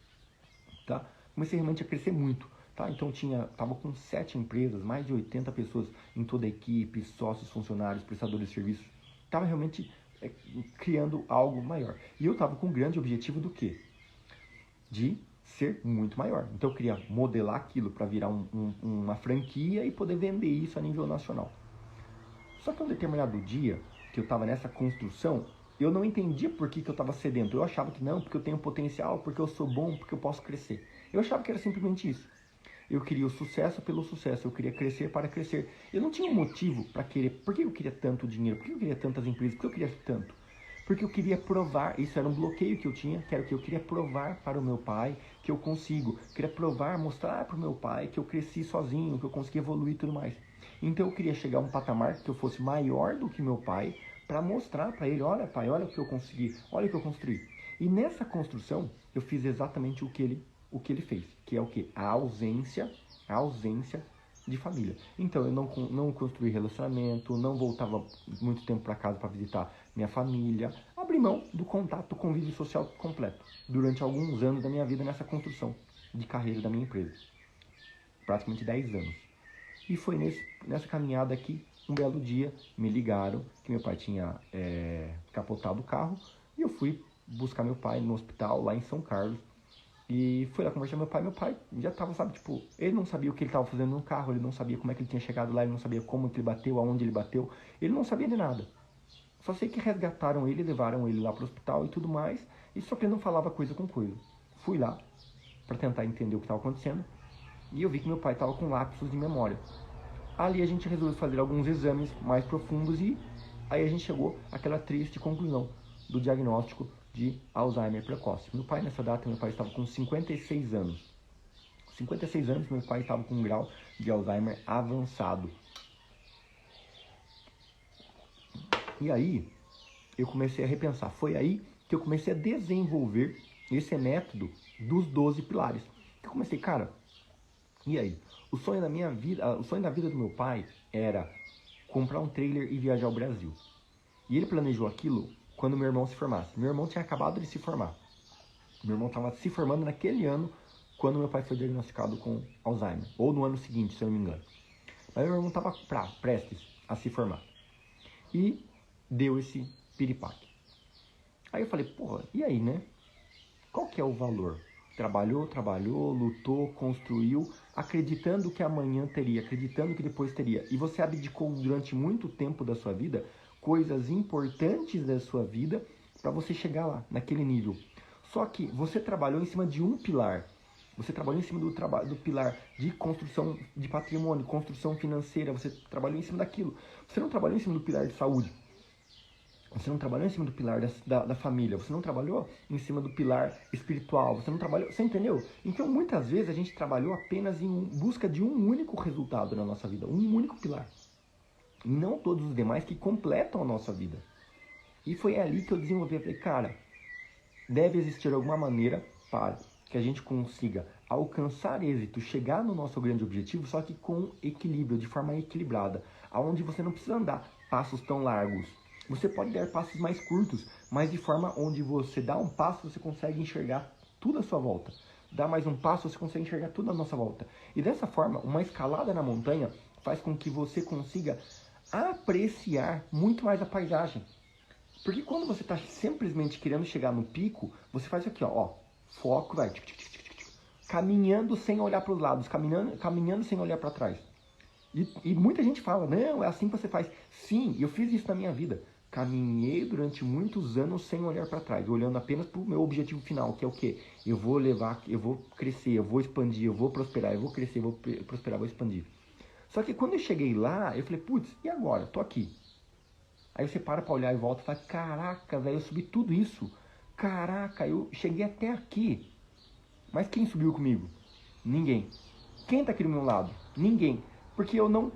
tá? Comecei realmente a crescer muito, tá? Então, estava com 7 empresas, mais de 80 pessoas em toda a equipe, sócios, funcionários, prestadores de serviços. Estava realmente criando algo maior. E eu estava com um grande objetivo do quê? De ser muito maior. Então eu queria modelar aquilo para virar uma franquia e poder vender isso a nível nacional. Só que um determinado dia que eu estava nessa construção, eu não entendia por que eu estava sedento. Eu achava que não, porque eu tenho potencial, porque eu sou bom, porque eu posso crescer. Eu achava que era simplesmente isso. Eu queria o sucesso pelo sucesso, eu queria crescer para crescer. Eu não tinha um motivo para querer. Por que eu queria tanto dinheiro? Por que eu queria tantas empresas? Por que eu queria tanto? Porque eu queria provar, isso era um bloqueio que eu tinha, que era o que eu queria provar para o meu pai que eu consigo. Eu queria provar, mostrar para o meu pai que eu cresci sozinho, que eu consegui evoluir e tudo mais. Então eu queria chegar a um patamar que eu fosse maior do que meu pai, para mostrar para ele, olha pai, olha o que eu consegui, olha o que eu construí. E nessa construção eu fiz exatamente o que ele fez, que é o que? A ausência de família. Então eu não construí relacionamento, não voltava muito tempo para casa para visitar minha família, abri mão do contato, do convívio social completo durante alguns anos da minha vida nessa construção de carreira da minha empresa, praticamente 10 anos. E foi nessa caminhada aqui, um belo dia, me ligaram que meu pai tinha capotado o carro e eu fui buscar meu pai no hospital lá em São Carlos. E fui lá conversar com meu pai já tava, sabe, tipo, ele não sabia o que ele tava fazendo no carro, ele não sabia como é que ele tinha chegado lá, ele não sabia como que ele bateu, aonde ele bateu, ele não sabia de nada. Só sei que resgataram ele, levaram ele lá pro hospital e tudo mais, e só que ele não falava coisa com coisa. Fui lá para tentar entender o que estava acontecendo, e eu vi que meu pai tava com lapsos de memória. Ali a gente resolveu fazer alguns exames mais profundos e aí a gente chegou àquela triste conclusão do diagnóstico de Alzheimer precoce. Meu pai, nessa data, meu pai estava com 56 anos. 56 anos, meu pai estava com um grau de Alzheimer avançado. E aí, eu comecei a repensar. Foi aí que eu comecei a desenvolver esse método dos 12 pilares. Eu comecei, cara, e aí? O sonho da minha vida, o sonho da vida do meu pai era comprar um trailer e viajar ao Brasil. E ele planejou aquilo quando meu irmão se formasse. Meu irmão tinha acabado de se formar. Meu irmão estava se formando naquele ano, quando meu pai foi diagnosticado com Alzheimer. Ou no ano seguinte, se eu não me engano. Mas meu irmão estava prestes a se formar. E deu esse piripaque. Aí eu falei, porra, e aí, né? Qual que é o valor? Trabalhou, lutou, construiu, acreditando que amanhã teria, acreditando que depois teria. E você abdicou durante muito tempo da sua vida coisas importantes da sua vida para você chegar lá, naquele nível. Só que você trabalhou em cima de um pilar. Você trabalhou em cima do pilar de construção de patrimônio, construção financeira. Você trabalhou em cima daquilo. Você não trabalhou em cima do pilar de saúde. Você não trabalhou em cima do pilar da família. Você não trabalhou em cima do pilar espiritual. Você não trabalhou... Você entendeu? Então, muitas vezes, a gente trabalhou apenas em busca de um único resultado na nossa vida. Um único pilar. E não todos os demais que completam a nossa vida. E foi ali que eu desenvolvi. Eu falei, cara, deve existir alguma maneira para que a gente consiga alcançar êxito, chegar no nosso grande objetivo, só que com equilíbrio, de forma equilibrada. Onde você não precisa andar passos tão largos. Você pode dar passos mais curtos, mas de forma onde você dá um passo, você consegue enxergar tudo à sua volta. Dá mais um passo, você consegue enxergar tudo à nossa volta. E dessa forma, uma escalada na montanha faz com que você consiga apreciar muito mais a paisagem. Porque quando você está simplesmente querendo chegar no pico, você faz aqui, ó, foco, vai, caminhando sem olhar para os lados, caminhando sem olhar para trás. E muita gente fala, não, é assim que você faz. Sim, eu fiz isso na minha vida. Caminhei durante muitos anos sem olhar para trás, olhando apenas para o meu objetivo final, que é o quê? Eu vou crescer, eu vou expandir, eu vou prosperar, eu vou crescer, eu vou prosperar, eu vou expandir. Só que quando eu cheguei lá, eu falei, putz, e agora? Tô aqui. Aí você para olhar e volta e fala, caraca, velho, eu subi tudo isso. Caraca, eu cheguei até aqui. Mas quem subiu comigo? Ninguém. Quem tá aqui do meu lado? Ninguém. Porque eu não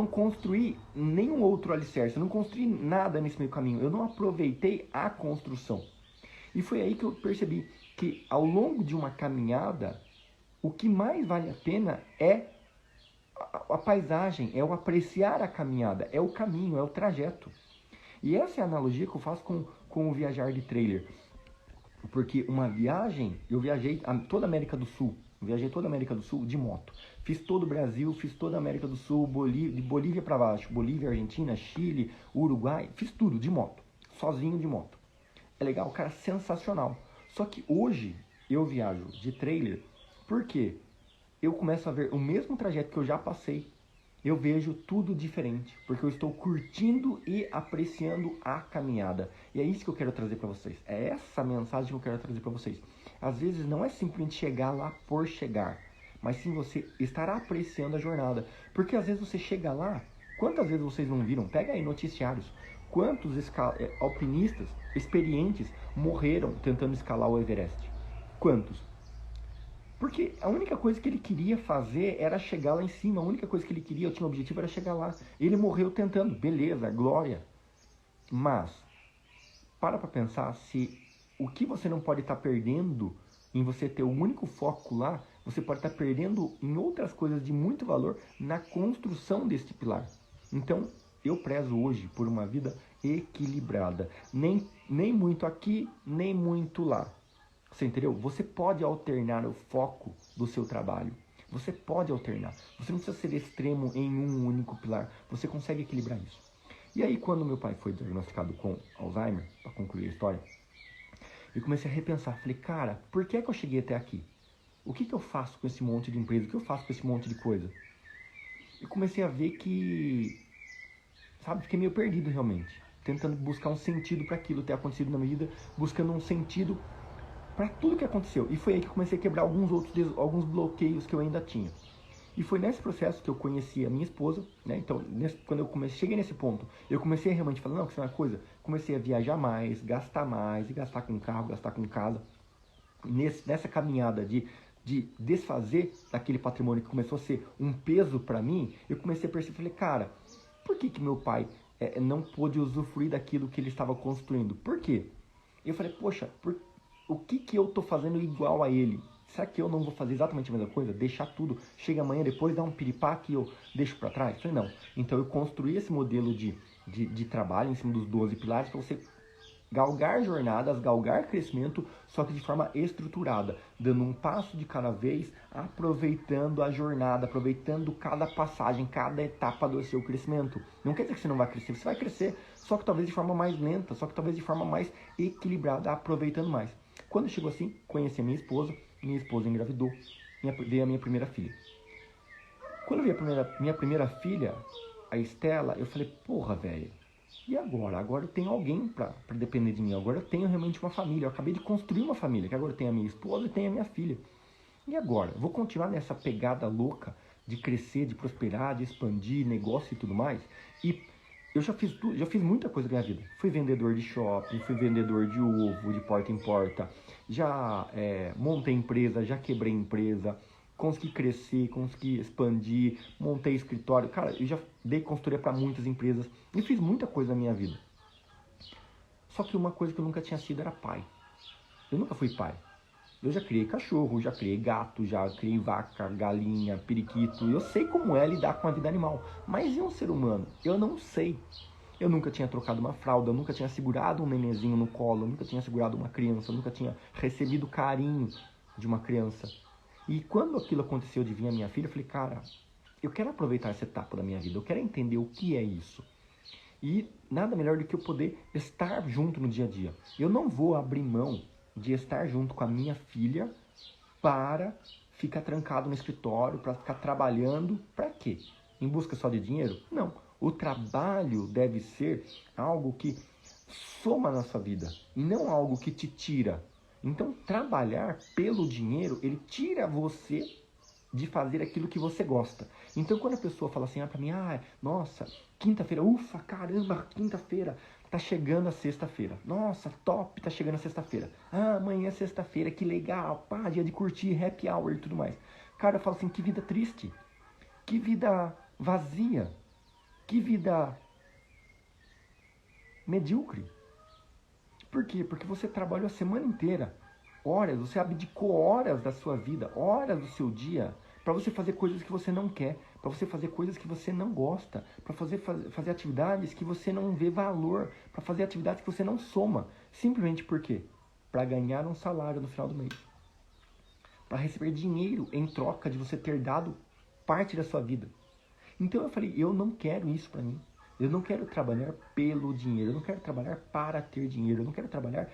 construí nenhum outro alicerce, eu não construí nada nesse meio caminho, eu não aproveitei a construção. E foi aí que eu percebi que ao longo de uma caminhada, o que mais vale a pena é a paisagem, é o apreciar a caminhada, é o caminho, é o trajeto. E essa é a analogia que eu faço com o viajar de trailer. Porque uma viagem, eu viajei toda a América do Sul, viajei toda a América do Sul de moto. Fiz todo o Brasil, fiz toda a América do Sul, de Bolívia para baixo. Bolívia, Argentina, Chile, Uruguai. Fiz tudo de moto, sozinho de moto. É legal, cara, sensacional. Só que hoje eu viajo de trailer, porque eu começo a ver o mesmo trajeto que eu já passei. Eu vejo tudo diferente, porque eu estou curtindo e apreciando a caminhada. E é isso que eu quero trazer para vocês. É essa mensagem que eu quero trazer para vocês. Às vezes não é simplesmente chegar lá por chegar, mas sim você estar apreciando a jornada. Porque às vezes você chega lá, quantas vezes vocês não viram? Pega aí noticiários. Quantos alpinistas experientes morreram tentando escalar o Everest? Quantos? Porque a única coisa que ele queria fazer era chegar lá em cima. A única coisa que ele queria, o objetivo era chegar lá. Ele morreu tentando. Beleza, glória. Mas, para pensar se o que você não pode estar perdendo em você ter o único foco lá, você pode estar perdendo em outras coisas de muito valor na construção deste pilar. Então, eu prezo hoje por uma vida equilibrada. Nem muito aqui, nem muito lá. Você entendeu? Você pode alternar o foco do seu trabalho. Você pode alternar. Você não precisa ser extremo em um único pilar. Você consegue equilibrar isso. E aí, quando meu pai foi diagnosticado com Alzheimer, para concluir a história, eu comecei a repensar. Falei, cara, por que é que eu cheguei até aqui? O que eu faço com esse monte de empresa? O que eu faço com esse monte de coisa? E comecei a ver que, sabe, fiquei meio perdido realmente. Tentando buscar um sentido para aquilo ter acontecido na minha vida, buscando um sentido para tudo que aconteceu. E foi aí que eu comecei a quebrar alguns bloqueios que eu ainda tinha. E foi nesse processo que eu conheci a minha esposa, né? Então, quando eu cheguei nesse ponto, eu comecei a realmente falar, não, que isso é uma coisa, comecei a viajar mais, e gastar com carro, gastar com casa. Nessa caminhada de desfazer daquele patrimônio que começou a ser um peso para mim, eu comecei a perceber, falei, cara, por que meu pai não pôde usufruir daquilo que ele estava construindo? Por quê? Eu falei, poxa, o que eu tô fazendo igual a ele? Será que eu não vou fazer exatamente a mesma coisa? Deixar tudo, chega amanhã depois, dá um piripaque e eu deixo para trás? Eu falei, não. Então eu construí esse modelo de trabalho em cima dos 12 pilares para você galgar jornadas, galgar crescimento, só que de forma estruturada, dando um passo de cada vez, aproveitando a jornada, aproveitando cada passagem, cada etapa do seu crescimento. Não quer dizer que você não vai crescer, você vai crescer, só que talvez de forma mais lenta, só que talvez de forma mais equilibrada, aproveitando mais. Quando chegou assim, conheci a minha esposa engravidou, veio a minha primeira filha. Quando eu vi minha primeira filha, a Estela, eu falei, porra, velho, e agora? Agora eu tenho alguém pra depender de mim, agora eu tenho realmente uma família, eu acabei de construir uma família, que agora eu tenho a minha esposa e tenho a minha filha. E agora? Eu vou continuar nessa pegada louca de crescer, de prosperar, de expandir negócio e tudo mais? E eu já fiz muita coisa na minha vida. Fui vendedor de shopping, fui vendedor de ovo, de porta em porta, já montei empresa, já quebrei empresa, consegui crescer, consegui expandir, montei escritório. Cara, eu já dei consultoria para muitas empresas e fiz muita coisa na minha vida. Só que uma coisa que eu nunca tinha sido era pai. Eu nunca fui pai. Eu já criei cachorro, já criei gato, já criei vaca, galinha, periquito. Eu sei como é lidar com a vida animal. Mas e um ser humano? Eu não sei. Eu nunca tinha trocado uma fralda, eu nunca tinha segurado um nenenzinho no colo, eu nunca tinha segurado uma criança, eu nunca tinha recebido carinho de uma criança. E quando aquilo aconteceu de vir a minha filha, eu falei, cara, eu quero aproveitar essa etapa da minha vida, eu quero entender o que é isso. E nada melhor do que eu poder estar junto no dia a dia. Eu não vou abrir mão de estar junto com a minha filha para ficar trancado no escritório, para ficar trabalhando, para quê? Em busca só de dinheiro? Não. O trabalho deve ser algo que soma na sua vida e não algo que te tira. Então, trabalhar pelo dinheiro, ele tira você de fazer aquilo que você gosta. Então, quando a pessoa fala assim, pra mim, nossa, quinta-feira, ufa, caramba, quinta-feira, tá chegando a sexta-feira. Nossa, top, tá chegando a sexta-feira. Amanhã é sexta-feira, que legal, pá, dia de curtir, happy hour e tudo mais. Cara, eu falo assim, que vida triste, que vida vazia, que vida medíocre. Por quê? Porque você trabalhou a semana inteira, horas, você abdicou horas da sua vida, horas do seu dia, para você fazer coisas que você não quer, para você fazer coisas que você não gosta, para fazer atividades que você não vê valor, para fazer atividades que você não soma. Simplesmente por quê? Para ganhar um salário no final do mês. Para receber dinheiro em troca de você ter dado parte da sua vida. Então eu falei, eu não quero isso para mim. Eu não quero trabalhar pelo dinheiro, eu não quero trabalhar para ter dinheiro, eu não quero trabalhar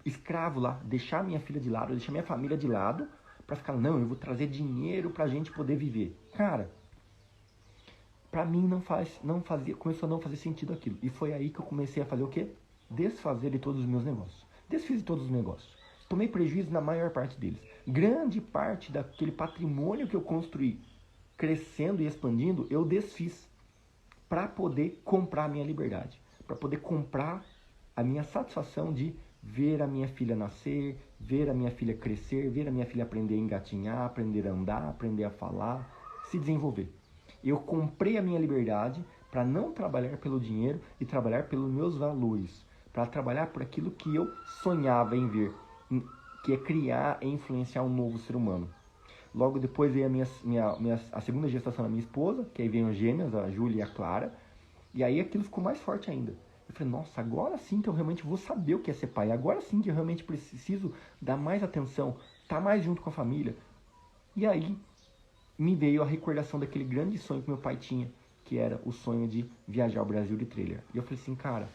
escravo lá, deixar minha filha de lado, deixar minha família de lado, para ficar, não, eu vou trazer dinheiro pra gente poder viver. Cara, pra mim começou a não fazer sentido aquilo. E foi aí que eu comecei a fazer o quê? Desfazer de todos os meus negócios. Desfiz de todos os negócios. Tomei prejuízo na maior parte deles. Grande parte daquele patrimônio que eu construí, crescendo e expandindo, eu desfiz para poder comprar a minha liberdade, para poder comprar a minha satisfação de ver a minha filha nascer, ver a minha filha crescer, ver a minha filha aprender a engatinhar, aprender a andar, aprender a falar, se desenvolver. Eu comprei a minha liberdade para não trabalhar pelo dinheiro e trabalhar pelos meus valores, para trabalhar por aquilo que eu sonhava em ver, que é criar e influenciar um novo ser humano. Logo depois veio a segunda gestação da minha esposa, que aí veio as gêmeas, a Júlia e a Clara, e aí aquilo ficou mais forte ainda. Eu falei, nossa, agora sim que eu realmente vou saber o que é ser pai. Agora sim que eu realmente preciso dar mais atenção, estar mais junto com a família. E aí me veio a recordação daquele grande sonho que meu pai tinha, que era o sonho de viajar ao Brasil de trailer. E eu falei assim, cara,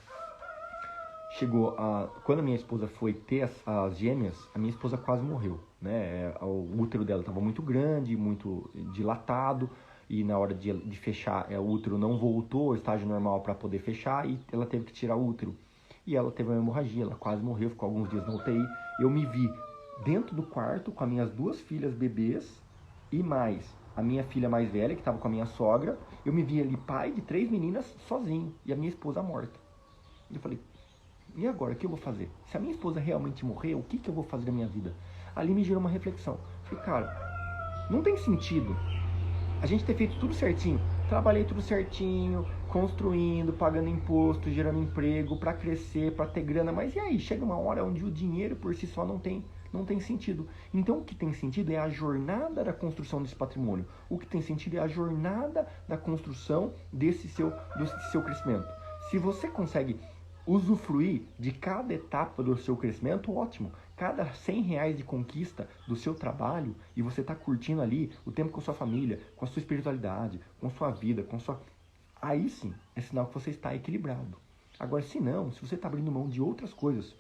quando a minha esposa foi ter as gêmeas, a minha esposa quase morreu, né? O útero dela estava muito grande, muito dilatado, e na hora de fechar, o útero não voltou ao estágio normal para poder fechar e ela teve que tirar o útero. E ela teve uma hemorragia, ela quase morreu, ficou alguns dias na UTI. Eu me vi dentro do quarto com as minhas duas filhas bebês e mais a minha filha mais velha, que estava com a minha sogra. Eu me vi ali pai de 3 meninas sozinho e a minha esposa morta. E eu falei, e agora, o que eu vou fazer? Se a minha esposa realmente morrer, o que eu vou fazer da minha vida? Ali me gerou uma reflexão. Falei, cara, não tem sentido a gente ter feito tudo certinho. Trabalhei tudo certinho, construindo, pagando imposto, gerando emprego, para crescer, para ter grana. Mas e aí? Chega uma hora onde o dinheiro por si só não tem sentido. Então o que tem sentido é a jornada da construção desse patrimônio. O que tem sentido é a jornada da construção desse seu crescimento. Se você consegue usufruir de cada etapa do seu crescimento, ótimo. Cada R$ 100 de conquista do seu trabalho e você está curtindo ali o tempo com sua família, com a sua espiritualidade, com sua vida, com sua... Aí sim, é sinal que você está equilibrado. Agora, se não, se você está abrindo mão de outras coisas,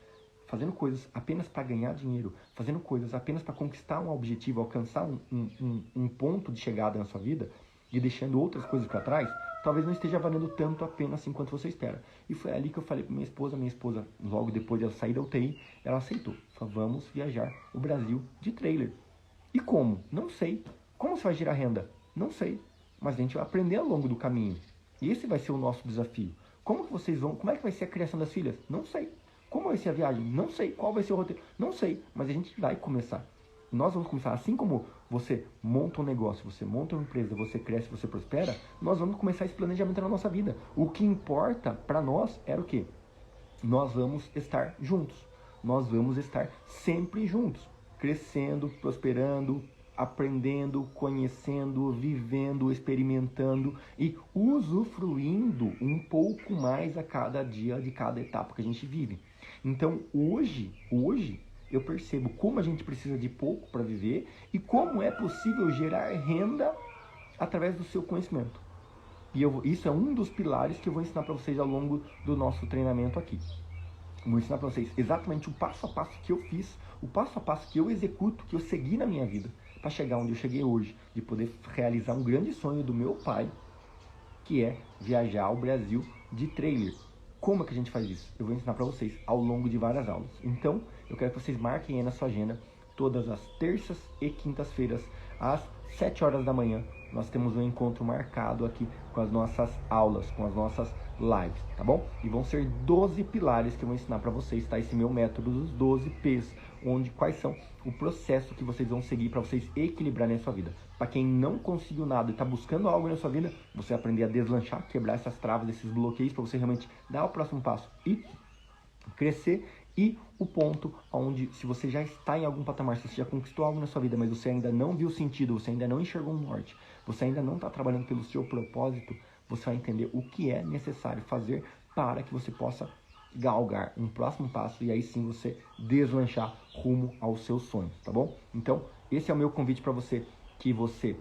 fazendo coisas apenas para ganhar dinheiro, fazendo coisas apenas para conquistar um objetivo, alcançar um ponto de chegada na sua vida e deixando outras coisas para trás, talvez não esteja valendo tanto a pena assim quanto você espera. E foi ali que eu falei para minha esposa, logo depois de ela sair da UTI, ela aceitou. Falou, vamos viajar o Brasil de trailer. E como? Não sei. Como você vai gerar renda? Não sei. Mas a gente vai aprender ao longo do caminho. E esse vai ser o nosso desafio. Como é que vai ser a criação das filhas? Não sei. Como vai ser a viagem? Não sei. Qual vai ser o roteiro? Não sei. Mas a gente vai começar. Nós vamos começar, assim como você monta um negócio, você monta uma empresa, você cresce, você prospera, nós vamos começar esse planejamento na nossa vida. O que importa para nós era o quê? Nós vamos estar juntos. Nós vamos estar sempre juntos. Crescendo, prosperando, aprendendo, conhecendo, vivendo, experimentando e usufruindo um pouco mais a cada dia de cada etapa que a gente vive. Então, hoje eu percebo como a gente precisa de pouco para viver e como é possível gerar renda através do seu conhecimento. E isso é um dos pilares que eu vou ensinar para vocês ao longo do nosso treinamento aqui. Vou ensinar para vocês exatamente o passo a passo que eu fiz, o passo a passo que eu executo, que eu segui na minha vida, para chegar onde eu cheguei hoje, de poder realizar um grande sonho do meu pai, que é viajar ao Brasil de trailer. Como é que a gente faz isso? Eu vou ensinar para vocês ao longo de várias aulas. Então, eu quero que vocês marquem aí na sua agenda, todas as terças e quintas-feiras, às 7 horas da manhã, nós temos um encontro marcado aqui com as nossas aulas, com as nossas lives, tá bom? E vão ser 12 pilares que eu vou ensinar para vocês, tá? Esse meu método dos 12 P's, quais são o processo que vocês vão seguir para vocês equilibrarem a sua vida. Para quem não conseguiu nada e está buscando algo na sua vida, você aprender a deslanchar, quebrar essas travas, esses bloqueios, para você realmente dar o próximo passo e crescer. E o ponto onde, se você já está em algum patamar, se você já conquistou algo na sua vida, mas você ainda não viu sentido, você ainda não enxergou um norte, você ainda não está trabalhando pelo seu propósito, você vai entender o que é necessário fazer para que você possa galgar um próximo passo e aí sim você deslanchar rumo aos seus sonhos, tá bom? Então, esse é o meu convite para você, que você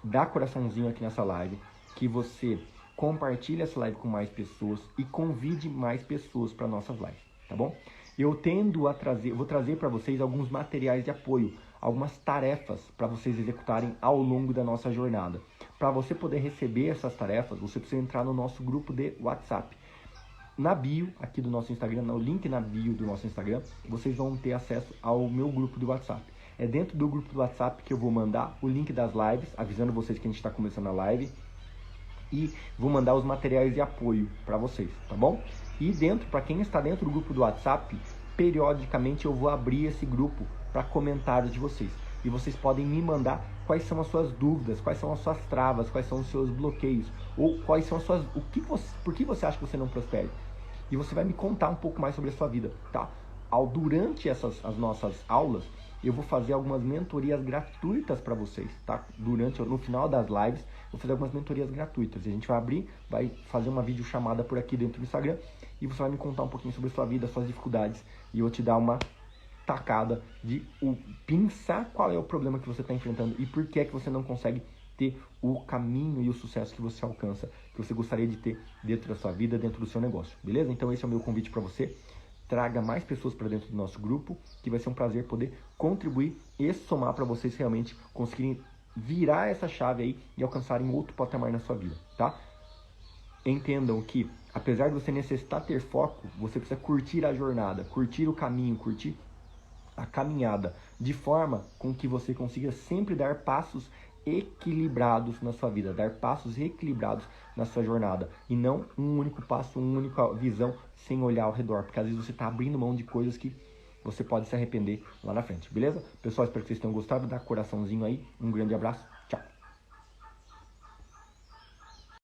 dá coraçãozinho aqui nessa live, que você compartilhe essa live com mais pessoas e convide mais pessoas para nossas lives, tá bom? Eu vou trazer para vocês alguns materiais de apoio, algumas tarefas para vocês executarem ao longo da nossa jornada. Para você poder receber essas tarefas, você precisa entrar no nosso grupo de WhatsApp. Na bio aqui do nosso Instagram, no link na bio do nosso Instagram, vocês vão ter acesso ao meu grupo do WhatsApp. É dentro do grupo do WhatsApp que eu vou mandar o link das lives, avisando vocês que a gente está começando a live. E vou mandar os materiais de apoio para vocês, tá bom? E para quem está dentro do grupo do WhatsApp, periodicamente eu vou abrir esse grupo para comentários de vocês. E vocês podem me mandar quais são as suas dúvidas, quais são as suas travas, quais são os seus bloqueios, ou quais são as suas... por que você acha que você não prospera? E você vai me contar um pouco mais sobre a sua vida, tá? Durante as nossas aulas, eu vou fazer algumas mentorias gratuitas para vocês, tá? No final das lives, vou fazer algumas mentorias gratuitas. A gente vai fazer uma videochamada por aqui dentro do Instagram e você vai me contar um pouquinho sobre a sua vida, suas dificuldades, e eu te dar uma tacada de pensar qual é o problema que você está enfrentando e por que é que você não consegue ter o caminho e o sucesso que você alcança, que você gostaria de ter dentro da sua vida, dentro do seu negócio, beleza? Então esse é o meu convite para você. Traga mais pessoas para dentro do nosso grupo, que vai ser um prazer poder contribuir e somar para vocês realmente conseguirem virar essa chave aí e alcançarem outro patamar na sua vida, tá? Entendam que, apesar de você necessitar ter foco, você precisa curtir a jornada, curtir o caminho, curtir a caminhada, de forma com que você consiga sempre dar passos equilibrados na sua vida, dar passos equilibrados na sua jornada e não um único passo, uma única visão sem olhar ao redor, porque às vezes você está abrindo mão de coisas que você pode se arrepender lá na frente, beleza? Pessoal, espero que vocês tenham gostado, dá coraçãozinho aí, um grande abraço